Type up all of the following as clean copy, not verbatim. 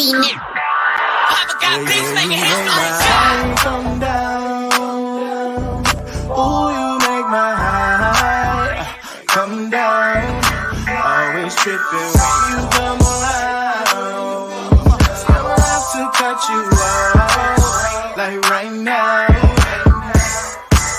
Come down. Ooh, you make my high come down. Always tripping when you come around. Never have to cut you out like right now.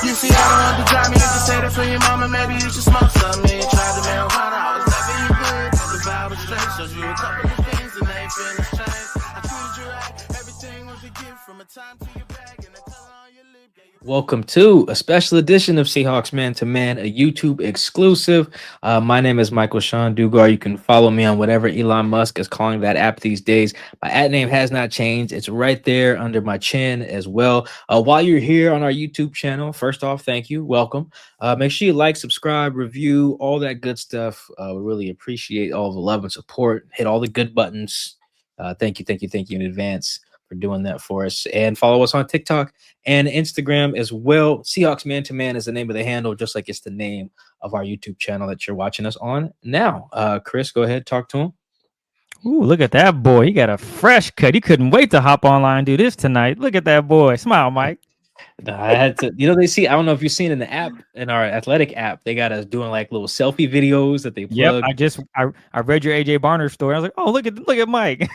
You see, I don't have to drive me. You can say that for your mama. Maybe you should smoke some. Me try the marijuana. I was loving you good. The vibe was straight. Showed you a couple of things and they feel strange. I treated you right. Everything was a gift from a time to your bag and the color on your lip. Welcome to a special edition of Seahawks Man to Man, a YouTube exclusive. My name is Michael-Shawn Dugar. You can follow me on whatever Elon Musk is calling that app these days. My ad name has not changed. It's right there under my chin as well. While you're here on our YouTube channel, first off, thank you. Welcome. Make sure you like, subscribe, review, all that good stuff. We really appreciate all the love and support. Hit all the good buttons. Thank you in advance for doing that for us. And follow us on TikTok and Instagram as well. Seahawks Man to Man is the name of the handle, just like it's the name of our YouTube channel that you're watching us on now. Chris, go ahead, talk to him. Ooh, look at that boy. He got a fresh cut. He couldn't wait to hop online and do this tonight. Look at that boy. Smile, Mike. I had to, I don't know if you've seen in the app, in our athletic app, they got us doing like little selfie videos that they plug. Yep, I read your AJ Barner story. I was like, oh, look at Mike.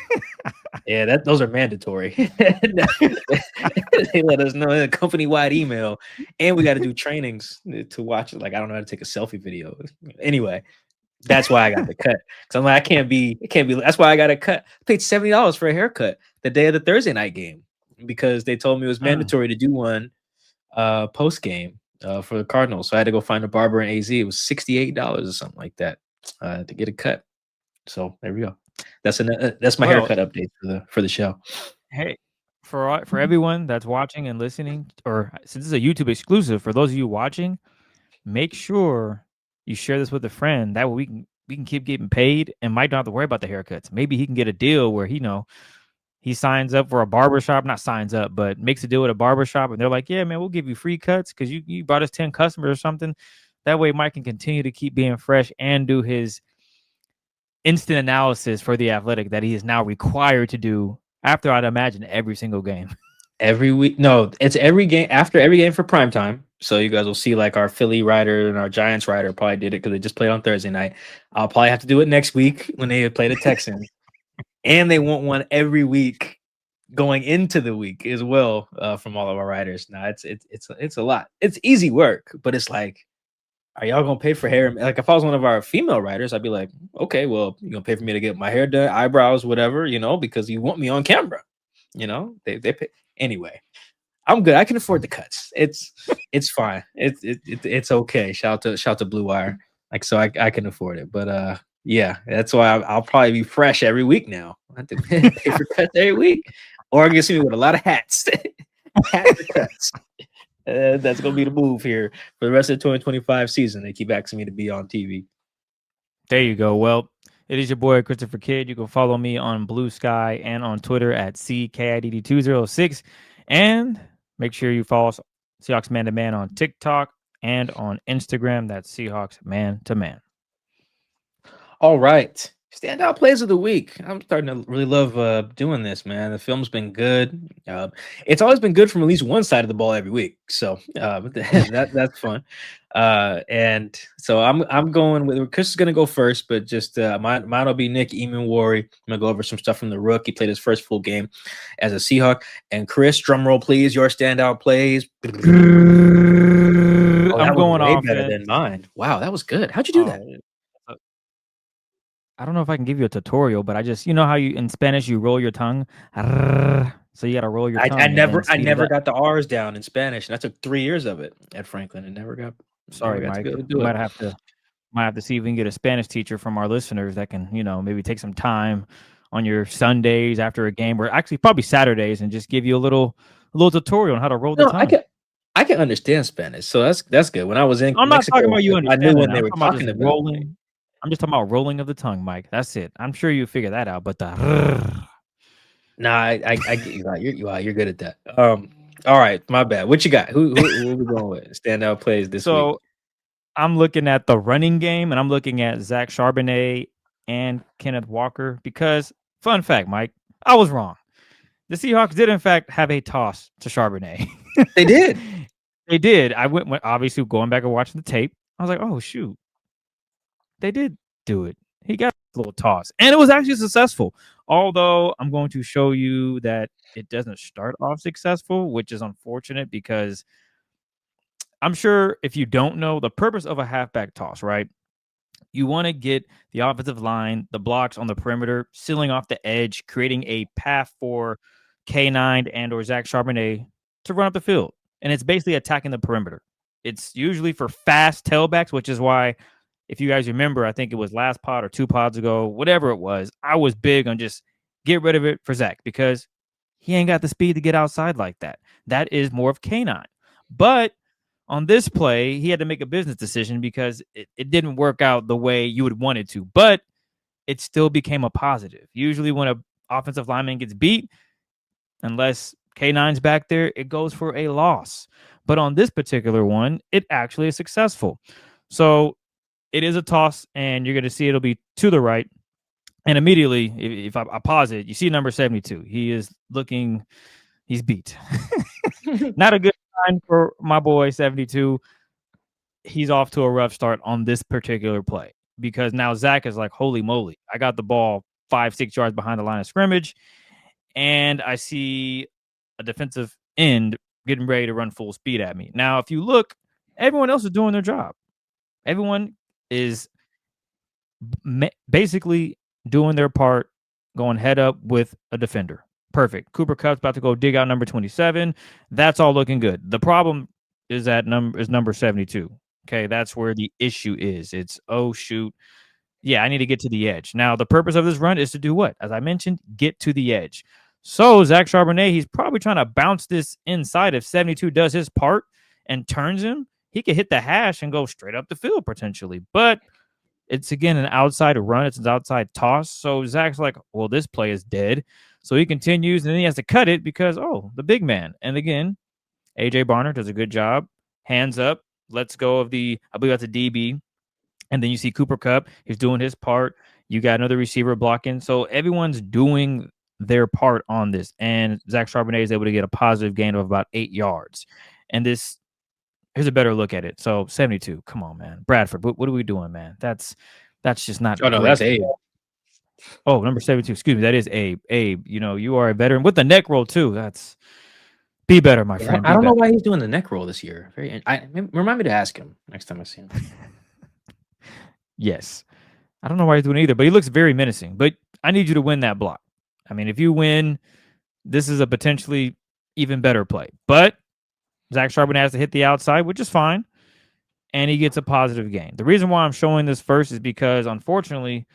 Yeah, those are mandatory. They let us know in a company-wide email, and we got to do trainings to watch it. Like, I don't know how to take a selfie video. Anyway, that's why I got the cut. Because I'm like, it can't be. That's why I got a cut. I paid $70 for a haircut the day of the Thursday night game because they told me it was mandatory to do one post game for the Cardinals. So I had to go find a barber in AZ. It was $68 or something like that to get a cut. So there we go. That's my haircut update for the show. Hey, for everyone that's watching and listening, or since this is a YouTube exclusive, for those of you watching, make sure you share this with a friend. That way we can keep getting paid, and Mike don't have to worry about the haircuts. Maybe he can get a deal where he signs up for a barbershop, not signs up, but makes a deal with a barbershop, and they're like, yeah, man, we'll give you free cuts because you brought us 10 customers or something. That way Mike can continue to keep being fresh and do his instant analysis for the Athletic that he is now required to do after, I'd imagine, every single game. Every week. No, it's every game, after every game for primetime. So you guys will see like our Philly writer and our Giants writer probably did it because they just played on Thursday night. I'll probably have to do it next week when they play the Texans. And they want one every week going into the week as well from all of our writers. Now it's a lot. It's easy work, but it's like, are y'all gonna pay for hair? Like if I was one of our female writers, I'd be like, okay, well, you're gonna pay for me to get my hair done, eyebrows, whatever, because you want me on camera. They pay anyway. I'm good. I can afford the cuts. It's fine. It's okay. Shout out to Blue Wire. Like so, I can afford it. But yeah, that's why I'll probably be fresh every week now. I have to pay for cuts every week, or I can see me with a lot of hats. Hats and cuts. That's going to be the move here for the rest of the 2025 season. They keep asking me to be on TV. There you go. Well, it is your boy, Christopher Kidd. You can follow me on Blue Sky and on Twitter at CKIDD206. And make sure you follow Seahawks Man to Man on TikTok and on Instagram. That's Seahawks Man to Man. All right. Standout plays of the week. I'm starting to really love doing this, man. The film's been good. It's always been good from at least one side of the ball every week, so that's fun. And so I'm going with Chris is going to go first, but just mine will be Nick Emmanwori. I'm gonna go over some stuff from the Rook. He played his first full game as a Seahawk. And Chris, drum roll, please. Your standout plays. I'm going way off better than mine. Wow, that was good. How'd you do that? I don't know if I can give you a tutorial, but I just, how you in Spanish you roll your tongue, so you got to roll your tongue. I never got the R's down in Spanish, and I took 3 years of it at Franklin, and never got. Sorry, Mike. Might have to see if we can get a Spanish teacher from our listeners that can, maybe take some time on your Sundays after a game, or actually probably Saturdays, and just give you a little tutorial on how to roll the tongue. I can understand Spanish, so that's good. When I was in, I'm not talking about you understanding. I knew when they were talking about rolling. I'm just talking about rolling of the tongue, Mike. That's it. I'm sure you figure that out. But the nah, I get you. You're good at that. All right, my bad. What you got? Who we going with? Standout plays this week. So I'm looking at the running game, and I'm looking at Zach Charbonnet and Kenneth Walker because, fun fact, Mike, I was wrong. The Seahawks did, in fact, have a toss to Charbonnet. They did. They did. I went obviously going back and watching the tape. I was like, oh shoot, they did do it. He got a little toss, and it was actually successful. Although I'm going to show you that it doesn't start off successful, which is unfortunate because I'm sure if you don't know the purpose of a halfback toss, right? You want to get the offensive line, the blocks on the perimeter, sealing off the edge, creating a path for K9 and or Zach Charbonnet to run up the field. And it's basically attacking the perimeter. It's usually for fast tailbacks, which is why, if you guys remember, I think it was last pod or 2 pods ago, whatever it was, I was big on just get rid of it for Zach because he ain't got the speed to get outside like that. That is more of K9. But on this play, he had to make a business decision because it didn't work out the way you would want it to, but it still became a positive. Usually when an offensive lineman gets beat, unless K9's back there, it goes for a loss. But on this particular one, it actually is successful. So it is a toss, and you're going to see it'll be to the right. And immediately, if I pause it, you see number 72. He is looking, he's beat. Not a good sign for my boy 72. He's off to a rough start on this particular play because now Zach is like, holy moly, I got the ball 5-6 yards behind the line of scrimmage, and I see a defensive end getting ready to run full speed at me. Now, if you look, everyone else is doing their job. Everyone is basically doing their part, going head up with a defender. Perfect. Cooper Kupp's about to go dig out number 27. That's all looking good. The problem is that number 72. Okay, that's where the issue is. It's, oh, shoot. Yeah, I need to get to the edge. Now, the purpose of this run is to do what? As I mentioned, get to the edge. So, Zach Charbonnet, he's probably trying to bounce this inside. If 72 does his part and turns him, he could hit the hash and go straight up the field potentially. But it's, again, an outside run. It's an outside toss. So, Zach's like, well, this play is dead. So, he continues, and then he has to cut it because, oh, the big man. And, again, A.J. Barner does a good job. Hands up. Let's go of the, I believe that's a DB. And then you see Cooper Kupp. He's doing his part. You got another receiver blocking. So everyone's doing their part on this. And Zach Charbonnet is able to get a positive gain of about 8 yards. And this, here's a better look at it. So 72. Come on, man. Bradford, what are we doing, man? That's just not. Oh, no, that's Abe. Oh, number 72. Excuse me. That is Abe. Abe, you are a veteran with the neck roll, too. That's. Be better, my friend. I don't know why he's doing the neck roll this year. Remind me to ask him next time I see him. Yes. I don't know why he's doing it either, but he looks very menacing. But I need you to win that block. I mean, if you win, this is a potentially even better play. But Zach Charbonnet has to hit the outside, which is fine. And he gets a positive gain. The reason why I'm showing this first is because, unfortunately,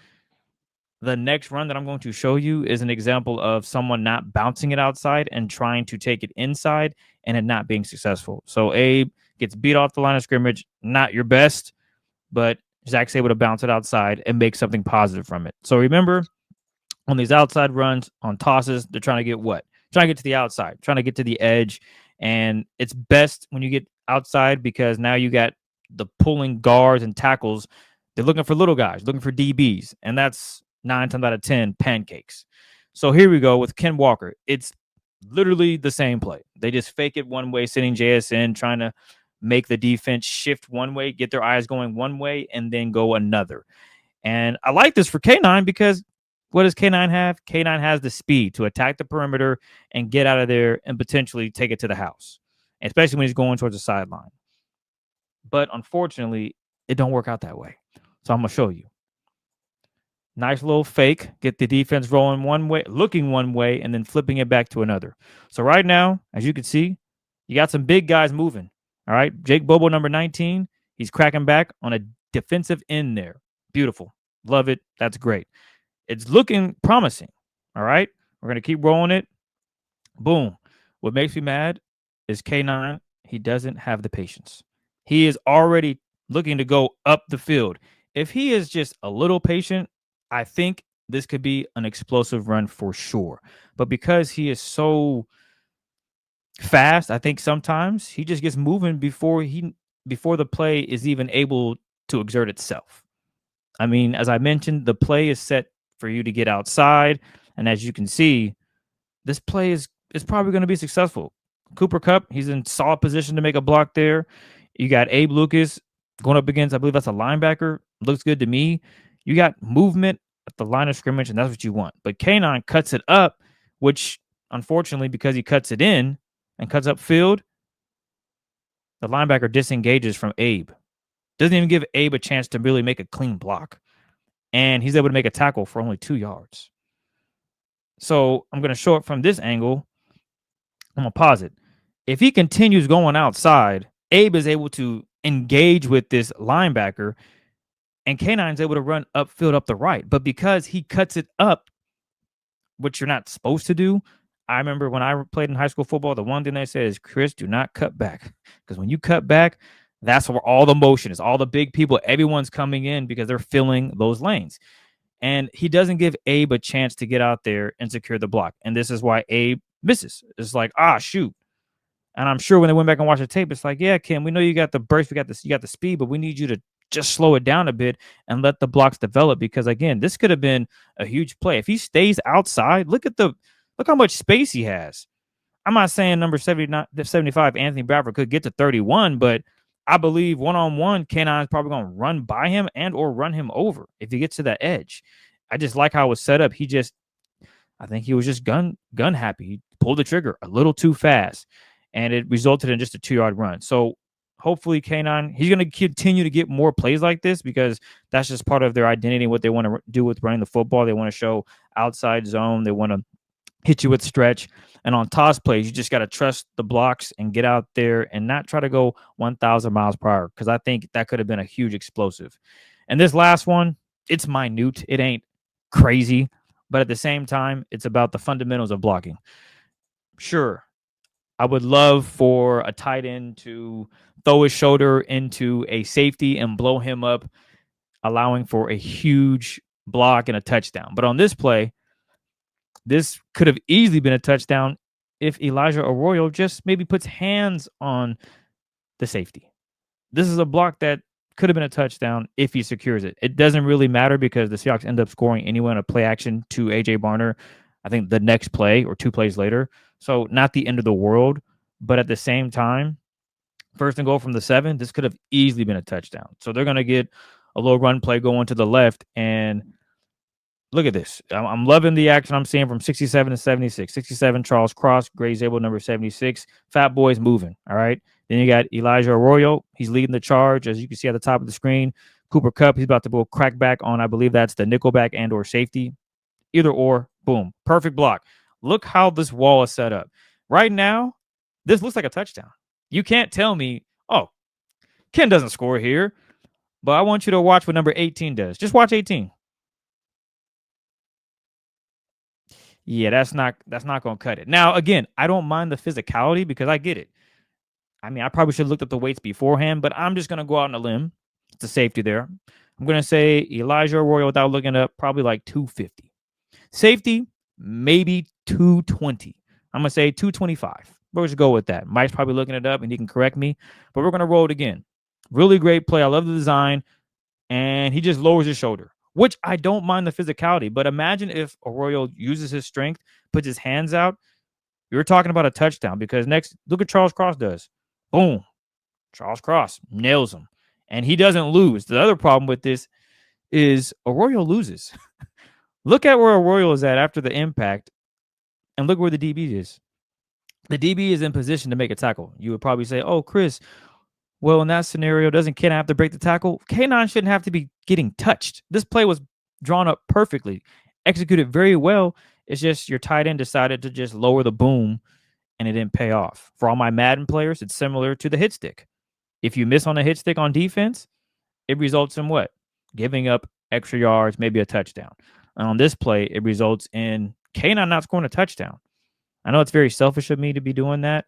the next run that I'm going to show you is an example of someone not bouncing it outside and trying to take it inside and it not being successful. So Abe gets beat off the line of scrimmage, not your best, but Zach's able to bounce it outside and make something positive from it. So remember, on these outside runs, on tosses, they're trying to get what? Trying to get to the outside, trying to get to the edge. And it's best when you get outside because now you got the pulling guards and tackles. They're looking for little guys, looking for DBs. And that's 9 times out of 10 pancakes. So here we go with Ken Walker. It's literally the same play. They just fake it one way, sending JSN, trying to make the defense shift one way, get their eyes going one way, and then go another. And I like this for K9 because what does K9 have? K9 has the speed to attack the perimeter and get out of there and potentially take it to the house, especially when he's going towards the sideline. But unfortunately, it don't work out that way. So I'm going to show you. Nice little fake, get the defense rolling one way, looking one way, and then flipping it back to another. So right now, as you can see, you got some big guys moving. All right, Jake Bobo, number 19, he's cracking back on a defensive end there. Beautiful. Love it. That's great. It's looking promising. All right, we're going to keep rolling it. Boom. What makes me mad is K9, he doesn't have the patience. He is already looking to go up the field. If he is just a little patient, I think this could be an explosive run for sure. But because he is so fast, I think sometimes he just gets moving before the play is even able to exert itself. I mean, as I mentioned, the play is set for you to get outside. And as you can see, this play is probably going to be successful. Cooper Kupp, he's in solid position to make a block there. You got Abe Lucas going up against, I believe that's a linebacker. Looks good to me. You got movement at the line of scrimmage, and that's what you want. But K9 cuts it up, which unfortunately, because he cuts it in and cuts up field, the linebacker disengages from Abe. Doesn't even give Abe a chance to really make a clean block. And he's able to make a tackle for only 2 yards. So I'm going to show it from this angle. I'm going to pause it. If he continues going outside, Abe is able to engage with this linebacker, and K9 is able to run upfield up the right. But because he cuts it up, which you're not supposed to do, I remember when I played in high school football, the one thing they said is, Chris, do not cut back. Because when you cut back, that's where all the motion is. All the big people, everyone's coming in because they're filling those lanes. And he doesn't give Abe a chance to get out there and secure the block. And this is why Abe misses. It's like, shoot. And I'm sure when they went back and watched the tape, it's like, yeah, Kim, we know you got the burst, you got the speed, but we need you to just slow it down a bit and let the blocks develop. Because again, this could have been a huge play. If he stays outside, look how much space he has. I'm not saying number 75, Anthony Bradford, could get to 31, but I believe one-on-one, K9 is probably going to run by him and or run him over if he gets to that edge. I just like how it was set up. I think he was just gun happy. He pulled the trigger a little too fast, and it resulted in just a 2-yard run. So hopefully K9, he's going to continue to get more plays like this because that's just part of their identity, what they want to do with running the football. They want to show outside zone. They want to hit you with stretch. And on toss plays, you just got to trust the blocks and get out there and not try to go 1,000 miles per hour, because I think that could have been a huge explosive. And this last one, it's minute. It ain't crazy. But at the same time, it's about the fundamentals of blocking. Sure, I would love for a tight end to throw his shoulder into a safety and blow him up, allowing for a huge block and a touchdown. But on this play, this could have easily been a touchdown if Elijah Arroyo just maybe puts hands on the safety. This is a block that could have been a touchdown if he secures it. It doesn't really matter because the Seahawks end up scoring anyway on a play action to AJ Barner, I think the next play or 2 plays later. So not the end of the world, but at the same time, first and goal from the 7, this could have easily been a touchdown. So they're going to get a little run play going to the left, and look at this. I'm loving the action I'm seeing from 67 to 76. 67, Charles Cross, Gray's able, number 76. Fat Boy's moving, all right? Then you got Elijah Arroyo. He's leading the charge, as you can see at the top of the screen. Cooper Kupp, he's about to go crack back on, I believe that's the nickelback and or safety. Either or, boom, perfect block. Look how this wall is set up. Right now, this looks like a touchdown. You can't tell me, oh, Ken doesn't score here, but I want you to watch what number 18 does. Just watch 18. Yeah, that's not going to cut it. Now, again, I don't mind the physicality because I get it. I mean, I probably should have looked at the weights beforehand, but I'm just going to go out on a limb. It's a safety there. I'm going to say Elijah Arroyo, without looking up, probably like 250. Safety, maybe 220. I'm going to say 225. We'll just go with that. Mike's probably looking it up and he can correct me, but we're going to roll it again. Really great play. I love the design. And he just lowers his shoulder, which I don't mind the physicality. But imagine if Arroyo uses his strength, puts his hands out. You're talking about a touchdown, because next, look what Charles Cross does. Boom. Charles Cross nails him. And he doesn't lose. The other problem with this is Arroyo loses. Look at where Arroyo is at after the impact, and look where the DB is. The DB is in position to make a tackle. You would probably say, oh, Chris, well, in that scenario, doesn't Ken have to break the tackle? K9 shouldn't have to be getting touched. This play was drawn up perfectly, executed very well. It's just your tight end decided to just lower the boom, and it didn't pay off. For all my Madden players, it's similar to the hit stick. If you miss on a hit stick on defense, it results in what? Giving up extra yards, maybe a touchdown. And on this play, it results in K9 not scoring a touchdown. I know it's very selfish of me to be doing that.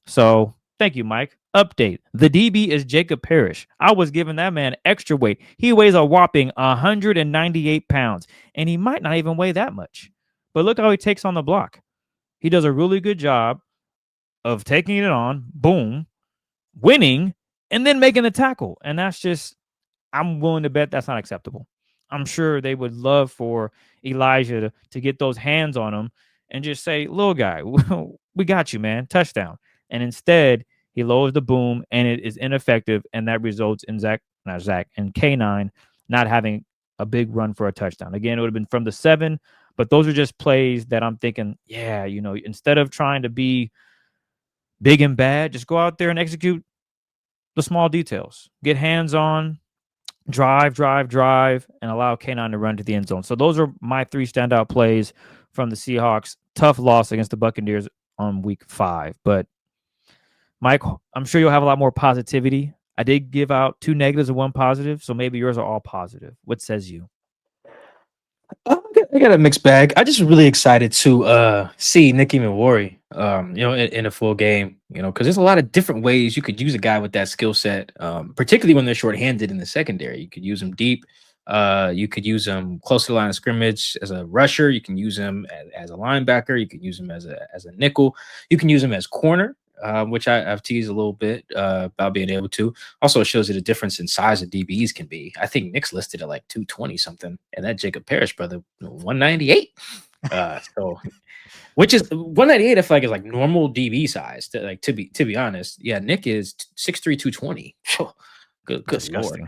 So thank you, Mike. Update. The DB is Jacob Parrish. I was giving that man extra weight. He weighs a whopping 198 pounds, and he might not even weigh that much. But look how he takes on the block. He does a really good job of taking it on, boom, winning, and then making the tackle. And that's just, I'm willing to bet that's not acceptable. I'm sure they would love for Elijah to get those hands on him and just say, little guy, we got you, man. Touchdown. And instead, he lowers the boom and it is ineffective. And that results in and K9 not having a big run for a touchdown. Again, it would have been from the 7, but those are just plays that I'm thinking, yeah, instead of trying to be big and bad, just go out there and execute the small details. Get hands on, drive, and allow K9 to run to the end zone. So those are my 3 standout plays from the Seahawks. Tough loss against the Buccaneers on week 5. But Mike, I'm sure you'll have a lot more positivity. I did give out 2 negatives and 1 positive, so maybe yours are all positive. What says you? I got a mixed bag. I just really excited to see Nick Emmanwori, in a full game, because there's a lot of different ways you could use a guy with that skill set, particularly when they're shorthanded in the secondary. You could use him deep. You could use him close to the line of scrimmage as a rusher. You can use him as a linebacker. You can use him as a nickel. You can use him as corner. Which I've teased a little bit about being able to. Also shows you the difference in size of DBs can be. I think Nick's listed at like 220 something, and that Jacob Parrish brother 198. So, which is 198. I feel like is like normal DB size. To be honest, yeah, Nick is 6'3", 220. Good lord.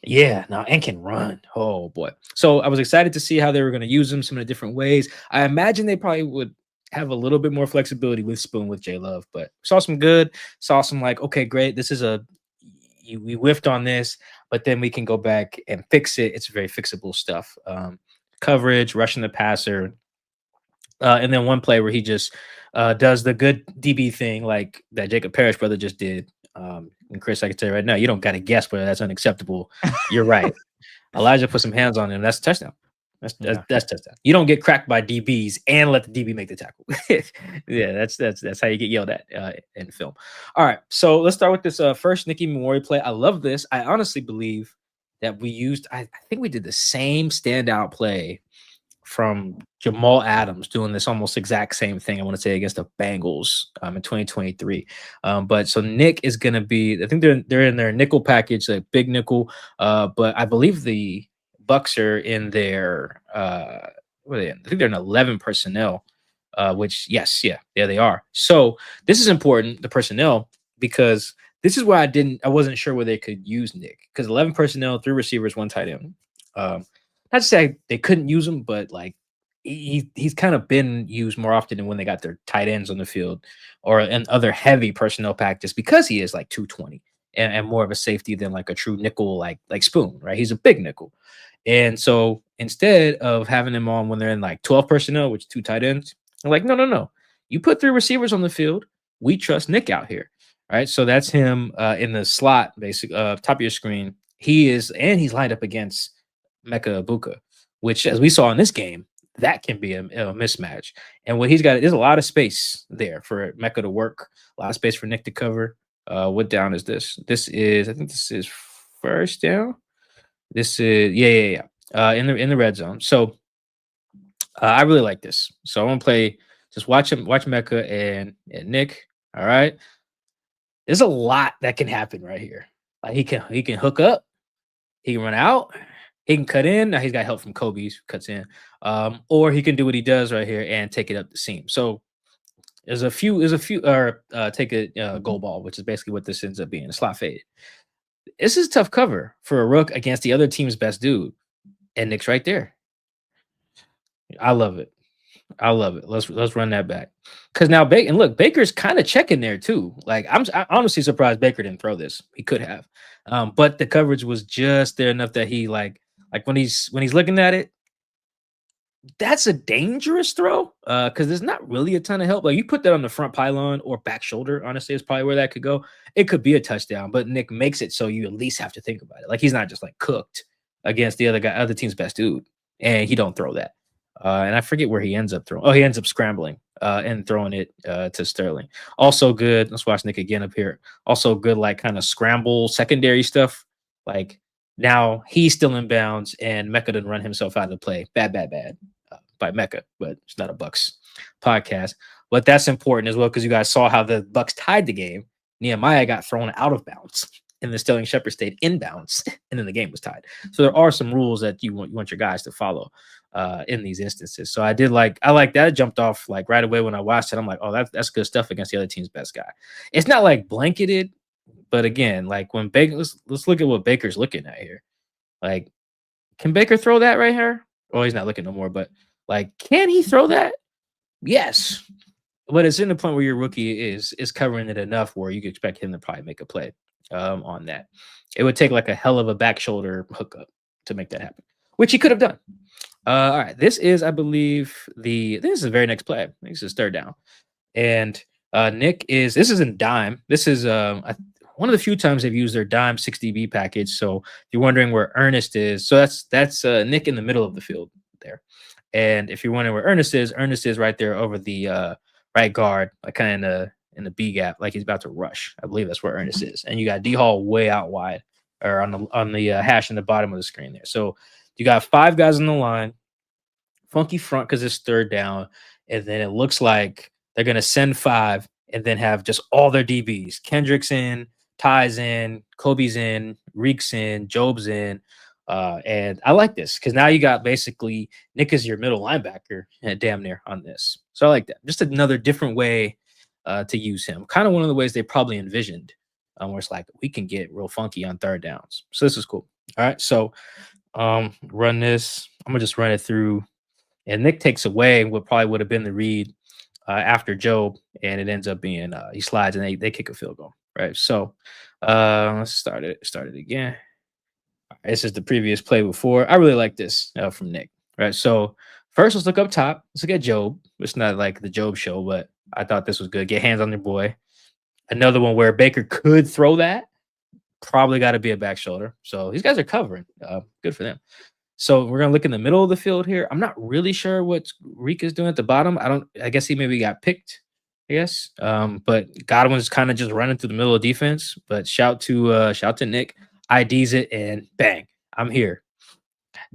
Yeah, no, and can run. Oh boy. So I was excited to see how they were going to use him some of the different ways. I imagine they probably would have a little bit more flexibility with Spoon with J Love, but saw some like, okay, great. This is we whiffed on this, but then we can go back and fix it. It's very fixable stuff. Coverage, rushing the passer. And then one play where he just does the good DB thing like that Jacob Parrish brother just did. And Chris, I can tell you right now, you don't got to guess whether that's unacceptable. You're right. Elijah put some hands on him. That's a touchdown. That's touchdown. You don't get cracked by DBs and let the DB make the tackle. Yeah, that's how you get yelled at in film. All right, so let's start with this first Nick Emmanwori play. I love this. I honestly believe that I think we did the same standout play from Jamal Adams doing this almost exact same thing, I want to say, against the Bengals in 2023. But so Nick is going to be, I think they're in their nickel package, a big nickel. But I believe the Bucs are in their what are they in? I think they're in 11 personnel, which they are. So this is important, the personnel, because this is why I wasn't sure where they could use Nick, because 11 personnel, 3 receivers, 1 tight end. Not to say they couldn't use him, but like he's kind of been used more often than when they got their tight ends on the field or in other heavy personnel packages, because he is like 220 and more of a safety than like a true nickel like Spoon, right? He's a big nickel. And so instead of having them on when they're in like 12 personnel, which 2 tight ends, I'm like, no. You put 3 receivers on the field. We trust Nick out here. All right. So that's him in the slot, basically, top of your screen. He's lined up against Mecca Ibuka, which, as we saw in this game, that can be a mismatch. And what he's got, there's a lot of space there for Mecca to work, a lot of space for Nick to cover. What down is this? I think this is first down. This is in the red zone. So I really like this. So I want to play. Just watch Mecca and Nick. All right. There's a lot that can happen right here. Like he can hook up, he can run out, he can cut in. Now he's got help from Kobe, who cuts in. Or he can do what he does right here and take it up the seam. So there's a few take a goal ball, which is basically what this ends up being, a slot fade. This is a tough cover for a rook against the other team's best dude. And Nick's right there. I love it. Let's run that back. Because now Baker's kind of checking there too. Like I'm honestly surprised Baker didn't throw this. He could have. But the coverage was just there enough that he like when he's looking at it, that's a dangerous throw. Because there's not really a ton of help. Like you put that on the front pylon or back shoulder, honestly, is probably where that could go. It could be a touchdown, but Nick makes it so you at least have to think about it. Like he's not just like cooked against the other team's best dude, and he don't throw that. And I forget where he ends up throwing. Oh, he ends up scrambling and throwing it to Sterling. Also good. Let's watch Nick again up here. Also good, like kind of scramble secondary stuff. Like now he's still in bounds and Mecca didn't run himself out of the play. Bad by Mecca, but it's not a Bucs podcast. But that's important as well because you guys saw how the Bucs tied the game. Nehemiah got thrown out of bounds and the Sterling Shepard stayed inbounds and then the game was tied. So there are some rules that you want your guys to follow. in these instances. So I like that. It jumped off like right away when I watched it. I'm like, oh, that's good stuff against the other team's best guy. It's not like blanketed, but again, like when Baker, let's look at what Baker's looking at here. Like, can Baker throw that right here? Oh, he's not looking no more, but like, can he throw that? Yes. But it's in the point where your rookie is covering it enough where you could expect him to probably make a play on that. It would take like a hell of a back shoulder hookup to make that happen, which he could have done. All right, this is, I believe, this is the very next play. I think this is third down, and Nick this is in dime. This is one of the few times they've used their dime 6DB package. So if you're wondering where Ernest is, so that's Nick in the middle of the field there. And if you're wondering where Ernest is right there over the right guard, like kind of in the B gap, like he's about to rush. I believe that's where Ernest is. And you got D Hall way out wide, or on the hash in the bottom of the screen there. So you got 5 guys on the line, funky front because it's third down, and then it looks like they're gonna send 5 and then have just all their DBs. Kendrick's in, Ty's in, Kobe's in, Reek's in, Job's in. And I like this because now you got basically Nick is your middle linebacker damn near on this. So I like that. Just another different way to use him. Kind of one of the ways they probably envisioned where it's like we can get real funky on third downs. So this is cool. All right. So run this. I'm going to just run it through. And Nick takes away what probably would have been the read after Job. And it ends up being he slides and they kick a field goal. Right. So let's start it again. This is the previous play before. I really like this from Nick. Right. So first, let's look up top. Let's look at Job. It's not like the Job show, but I thought this was good. Get hands on your boy. Another one where Baker could throw that. Probably got to be a back shoulder. So these guys are covering. Good for them. So we're going to look in the middle of the field here. I'm not really sure what Reek is doing at the bottom. I guess he maybe got picked, I guess. But Godwin's kind of just running through the middle of defense. But shout to Nick. IDs it and bang, I'm here.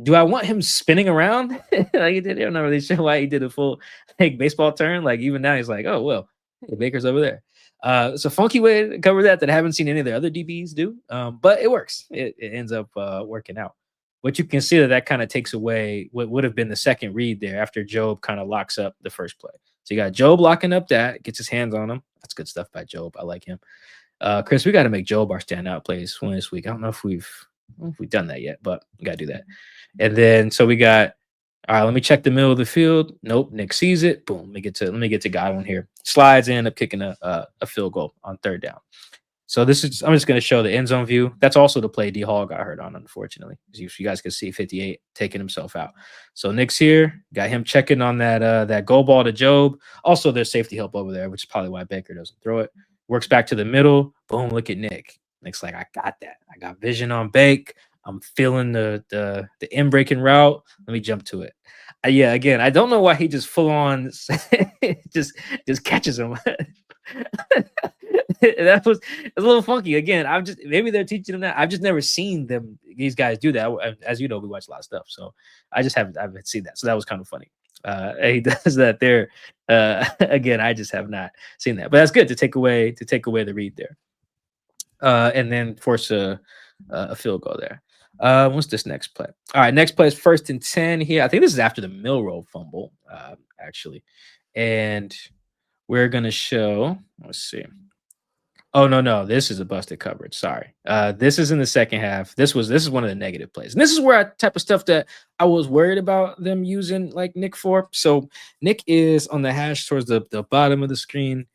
Do I want him spinning around like he did? I'm not really sure why he did a full like baseball turn. Like even now he's like, oh well, hey, Baker's over there. It's a funky way to cover that I haven't seen any of the other DBs do. But it works. It ends up working out. But you can see that kind of takes away what would have been the second read there after Job kind of locks up the first play. So you got Job locking up that, gets his hands on him. That's good stuff by Job. I like him. Chris, we got to make Job our standout plays for this week. I don't know if we've done that yet, but we got to do that. And then so we got, all right, let me check the middle of the field. Nope, Nick sees it. Boom. Let me get to Godwin here. Slides in, up kicking a field goal on third down. So I'm just going to show the end zone view. That's also the play D Hall got hurt on, unfortunately. As you guys can see, 58 taking himself out. So Nick's here, got him checking on that goal ball to Job. Also, there's safety help over there, which is probably why Baker doesn't throw it. Works back to the middle. Boom, look at Nick. Nick's like, I got that. I got vision on Bake. I'm feeling the in-breaking route. Let me jump to it. Yeah, again, I don't know why he just full on just catches him. That was a little funky. Again, maybe they're teaching him that. I've just never seen these guys do that. As you know, we watch a lot of stuff, so I haven't seen that. So that was kind of funny. He does that there. Again, I just have not seen that, but that's good to take away the read there, and then force a field goal there. What's this next play? All right, next play is 1st and 10 here. I think this is after the Milrow fumble, actually, and we're gonna show. Let's see. Oh no, this is a busted coverage. Sorry. This is in the second half. This is one of the negative plays. And this is where type of stuff that I was worried about them using like Nick for. So Nick is on the hash towards the bottom of the screen.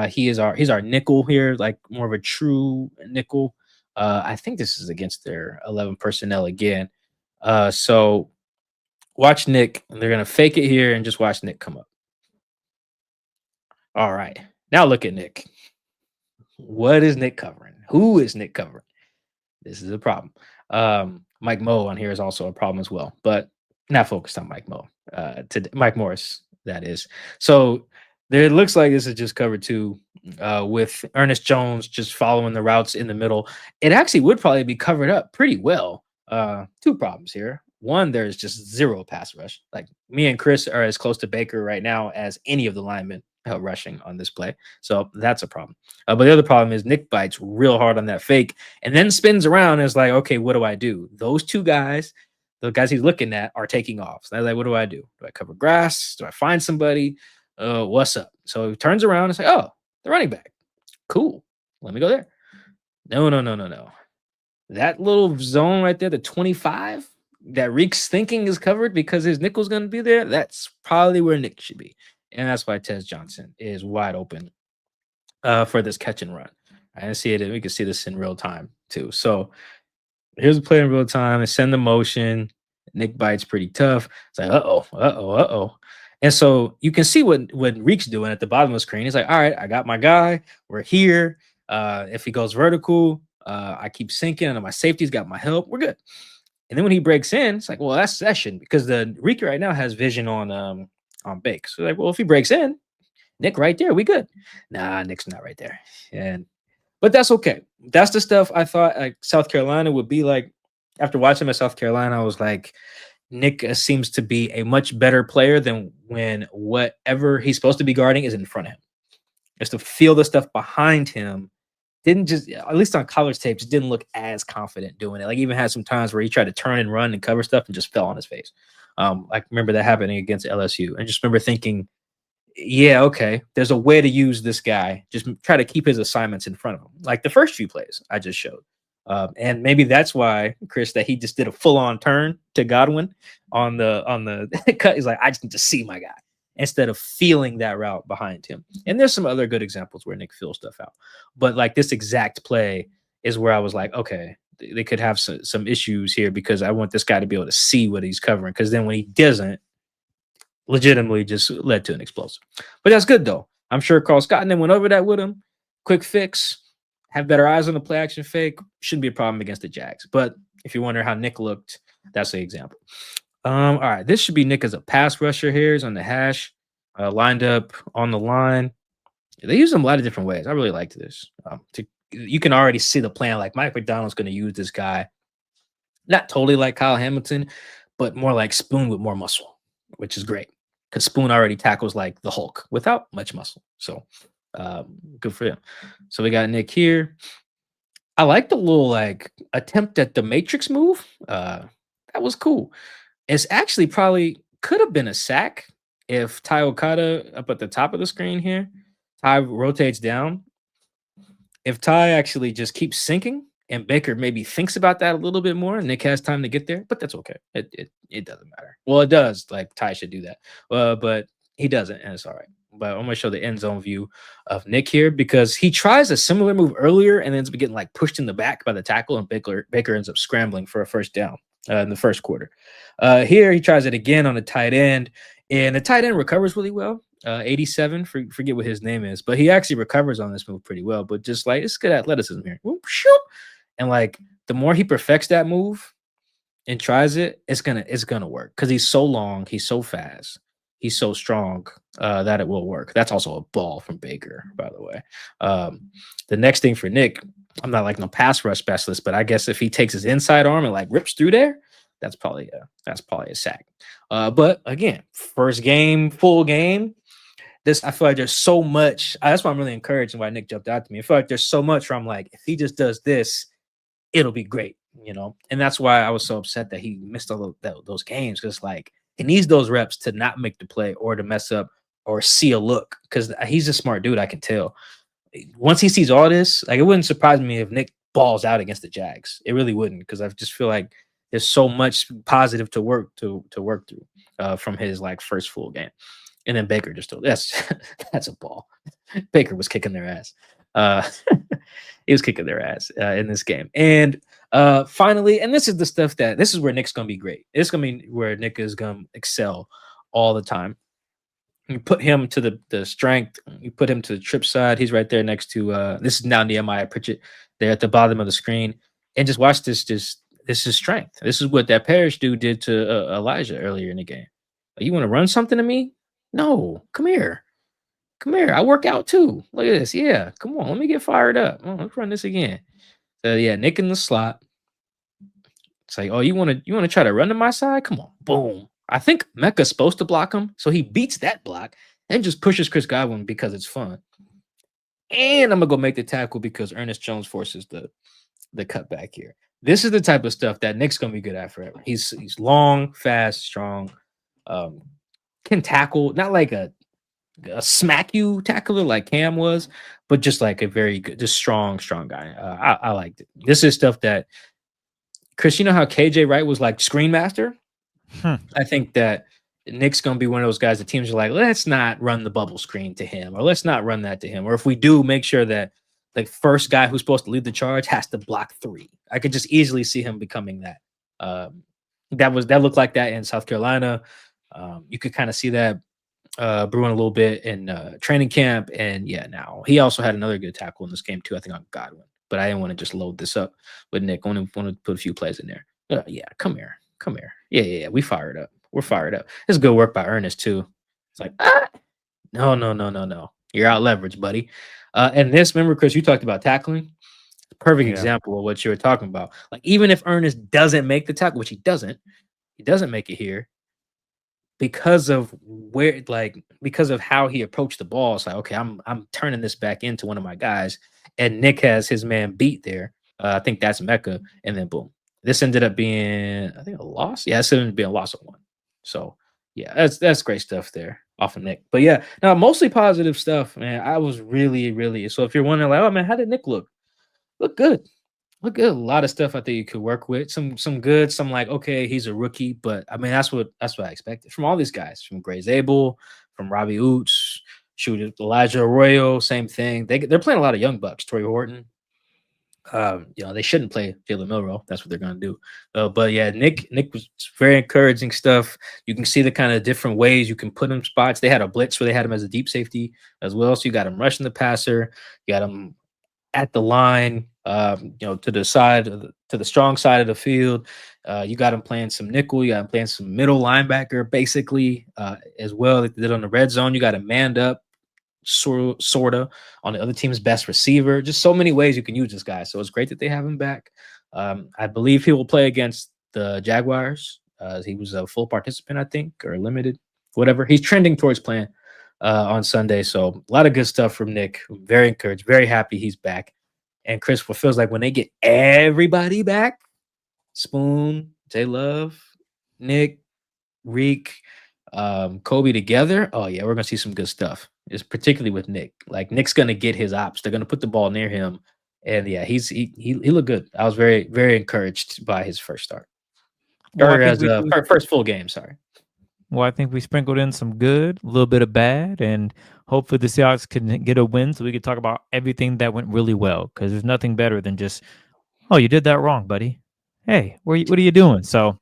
He's our nickel here, like more of a true nickel. I think this is against their 11 personnel again. So watch Nick. They're gonna fake it here and just watch Nick come up. All right. Now look at Nick. What is Nick covering? Who is Nick covering? This is a problem. Mike Moe on here is also a problem as well, but not focused on Mike Moe. Mike Morris, that is. So it looks like this is just cover 2 with Ernest Jones just following the routes in the middle. It actually would probably be covered up pretty well. 2 problems here. One, there's just zero pass rush. Like me and Chris are as close to Baker right now as any of the linemen rushing on this play. So that's a problem. But the other problem is Nick bites real hard on that fake and then spins around and is like, okay, what do I do? Those 2 guys the guys he's looking at are taking off. So I was like, what do I do? Do I cover grass? Do I find somebody? What's up? So he turns around and say, oh, the running back. Cool. Let me go there. No. That little zone right there, the 25, that Reek's thinking is covered because his nickel's going to be there. That's probably where Nick should be. And that's why Tez Johnson is wide open for this catch and run. I see it. We can see this in real time too. So here's a play in real time. And send the motion. Nick bites pretty tough. It's like, uh-oh. And so you can see what Reek's doing at the bottom of the screen. He's like, all right, I got my guy. We're here. If he goes vertical, I keep sinking, and my safety's got my help. We're good. And then when he breaks in, it's like, well, that's session because the Reek right now has vision on Bake. So like, well, if he breaks in, Nick right there, we good. Nah, Nick's not right there. But that's okay. That's the stuff I thought like South Carolina would be like. After watching him at South Carolina, I was like, Nick seems to be a much better player than when whatever he's supposed to be guarding is in front of him. Just to feel the stuff behind him. Didn't just, at least on college tapes, didn't look as confident doing it. Like even had some times where he tried to turn and run and cover stuff and just fell on his face. I remember that happening against LSU. I just remember thinking, yeah, okay, there's a way to use this guy. Just try to keep his assignments in front of him. Like the first few plays I just showed. And maybe that's why, Chris, that he just did a full-on turn to Godwin on the cut. He's like, I just need to see my guy instead of feeling that route behind him. And there's some other good examples where Nick feels stuff out. But like this exact play is where I was like, okay, they could have some issues here because I want this guy to be able to see what he's covering. Because then when he doesn't, legitimately just led to an explosive. But that's good, though. I'm sure Carl Scott and then went over that with him. Quick fix. Have better eyes on the play action fake. Shouldn't be a problem against the Jags. But if you wonder how Nick looked, that's the example. All right. This should be Nick as a pass rusher here. He's on the hash, lined up on the line. They use him a lot of different ways. I really liked this. You can already see the plan. Like Mike McDonald's going to use this guy, not totally like Kyle Hamilton, but more like Spoon with more muscle, which is great because Spoon already tackles like the Hulk without much muscle. So good for him. So we got Nick here. I like the little like attempt at the Matrix move. That was cool. It's actually probably could have been a sack if Ty Okada up at the top of the screen here. Ty rotates down. If Ty actually just keeps sinking and Baker maybe thinks about that a little bit more, Nick has time to get there, but that's okay. It doesn't matter. Well, it does. Like Ty should do that, but he doesn't, and it's all right. But I'm gonna show the end zone view of Nick here because he tries a similar move earlier and ends up getting like pushed in the back by the tackle, and Baker ends up scrambling for a first down in the first quarter. Here he tries it again on a tight end, and the tight end recovers really well. 87, forget what his name is, but he actually recovers on this move pretty well. But just like it's good athleticism here. Whoop, shoot. And like the more he perfects that move and tries it, it's gonna work because he's so long, he's so fast, he's so strong that it will work. That's also a ball from Baker, by the way. The next thing for Nick, I'm not like no pass rush specialist, but I guess if he takes his inside arm and like rips through there, that's probably a sack. But again, first game, full game. I feel like there's so much. That's why I'm really encouraged and why Nick jumped out to me. I feel like there's so much where I'm like, if he just does this, it'll be great, And that's why I was so upset that he missed all those games because like he needs those reps to not make the play or to mess up or see a look because he's a smart dude. I can tell. Once he sees all this, like it wouldn't surprise me if Nick balls out against the Jags. It really wouldn't because I just feel like there's so much positive to work through from his like first full game. And then Baker just told that's a ball. Baker was kicking their ass. He was kicking their ass in this game. And finally, and this is where Nick's gonna be great. It's gonna be where Nick is gonna excel all the time. You put him to the strength, you put him to the trip side. He's right there next to this is now Nehemiah Pritchett there at the bottom of the screen. And just watch this is strength. This is what that Parrish dude did to Elijah earlier in the game. You want to run something to me? No, come here. I work out too. Look at this. Yeah, come on. Let me get fired up. Let's run this again. So yeah, Nick in the slot. It's like, oh, you want to try to run to my side? Come on, boom. I think Mecca's supposed to block him, so he beats that block and just pushes Chris Godwin because it's fun. And I'm gonna go make the tackle because Ernest Jones forces the the cutback here. This is the type of stuff that Nick's gonna be good at forever. He's long, fast, strong, can tackle, not like a smack you tackler like Cam was, but just like a very good, just strong guy. I liked it. This is stuff that Chris, you know how KJ Wright was like screen master? I think that Nick's going to be one of those guys that teams are like, let's not run the bubble screen to him, or let's not run that to him. Or if we do, make sure that the first guy who's supposed to lead the charge has to block 3. I could just easily see him becoming that. That looked like that in South Carolina. You could kind of see that brewing a little bit in training camp. And yeah, now he also had another good tackle in this game too, I think on Godwin. But I didn't want to just load this up with Nick. I want to put a few plays in there. Yeah, come here. Yeah. We fired up. We're fired up. It's good work by Ernest too. It's like, no. You're out leveraged, buddy. And this, remember, Chris, you talked about tackling. Perfect example of what you were talking about. Like, even if Ernest doesn't make the tackle, which he doesn't make it here, because of how he approached the ball. It's like, okay, I'm turning this back into one of my guys, and Nick has his man beat there. I think that's Mecca, and then boom, this ended up being, I think, a loss. Yeah, it's ended up being a loss of 1. So yeah, that's great stuff there off of Nick. But yeah, now mostly positive stuff, man. I was really so if you're wondering like, oh man, how did Nick look? Look good. A lot of stuff I think you could work with. Some good, some like, okay, he's a rookie, but I mean that's what I expected from all these guys, from Grace Abel, from Robbie Oots, Elijah Arroyo, same thing. They're playing a lot of young bucks, Troy Horton. They shouldn't play Jalen Milroe. That's what they're gonna do. But yeah, Nick was very encouraging stuff. You can see the kind of different ways you can put him spots. They had a blitz where they had him as a deep safety as well. So you got him rushing the passer, you got him at the line, to the side, to the strong side of the field. You got him playing some nickel. You got him playing some middle linebacker, basically, as well. Like they did on the red zone. You got him manned up, sorta on the other team's best receiver. Just so many ways you can use this guy. So it's great that they have him back. I believe he will play against the Jaguars. He was a full participant, I think, or limited, whatever. He's trending towards playing on Sunday. So a lot of good stuff from Nick. I'm very encouraged, very happy he's back. And Chris, what feels like when they get everybody back, Spoon, J Love, Nick, Reek, Kobe together. Oh yeah, we're gonna see some good stuff. It's particularly with Nick. Like Nick's gonna get his ops. They're gonna put the ball near him. And yeah, he looked good. I was very, very encouraged by his first start. First full game, sorry. Well, I think we sprinkled in some good, a little bit of bad, and hopefully the Seahawks can get a win so we can talk about everything that went really well, because there's nothing better than just, oh, you did that wrong, buddy. Hey, what are you doing? So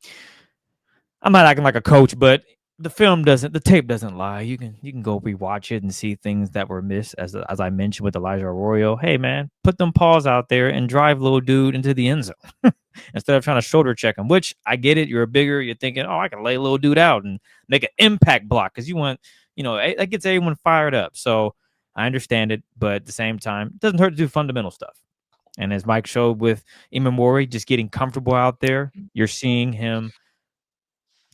I'm not acting like a coach, but the tape doesn't lie. You can go rewatch it and see things that were missed, as I mentioned with Elijah Arroyo. Hey man, put them paws out there and drive little dude into the end zone instead of trying to shoulder check him. Which I get it. You're thinking, oh, I can lay little dude out and make an impact block because you want, that gets everyone fired up. So I understand it, but at the same time, it doesn't hurt to do fundamental stuff. And as Mike showed with Emmanwori, just getting comfortable out there, you're seeing him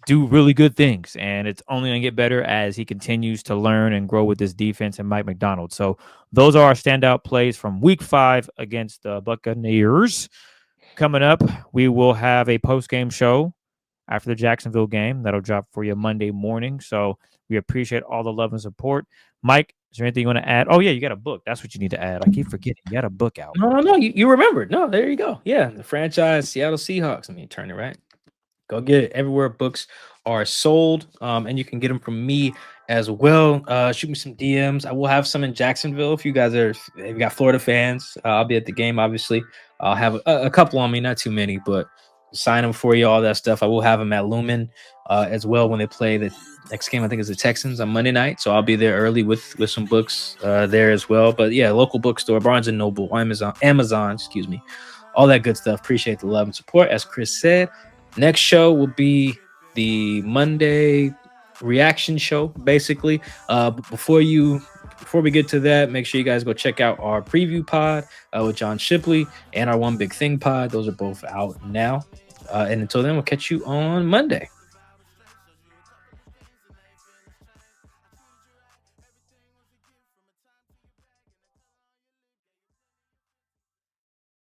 do really good things, and it's only going to get better as he continues to learn and grow with this defense and Mike McDonald. So those are our standout plays from week 5 against the Buccaneers. Coming up, we will have a post-game show after the Jacksonville game. That'll drop for you Monday morning. So we appreciate all the love and support. Mike, is there anything you want to add? Oh, yeah, you got a book. That's what you need to add. I keep forgetting. You got a book out. No, you remembered. No, there you go. Yeah, the franchise Seattle Seahawks. Let me turn it right. Go get it everywhere books are sold, and you can get them from me as well. Shoot me some DMs. I will have some in Jacksonville if you got Florida fans. I'll be at the game, obviously. I'll have a couple on me, not too many, but sign them for you, all that stuff. I will have them at Lumen as well when they play the next game. I think is the Texans on Monday night, so I'll be there early with some books there as well. But yeah, local bookstore, Barnes & Noble, Amazon, excuse me, all that good stuff. Appreciate the love and support, as Chris said. Next show will be the Monday reaction show, basically. Before we get to that, make sure you guys go check out our preview pod with John Shipley and our One Big Thing pod. Those are both out now. And until then, we'll catch you on Monday.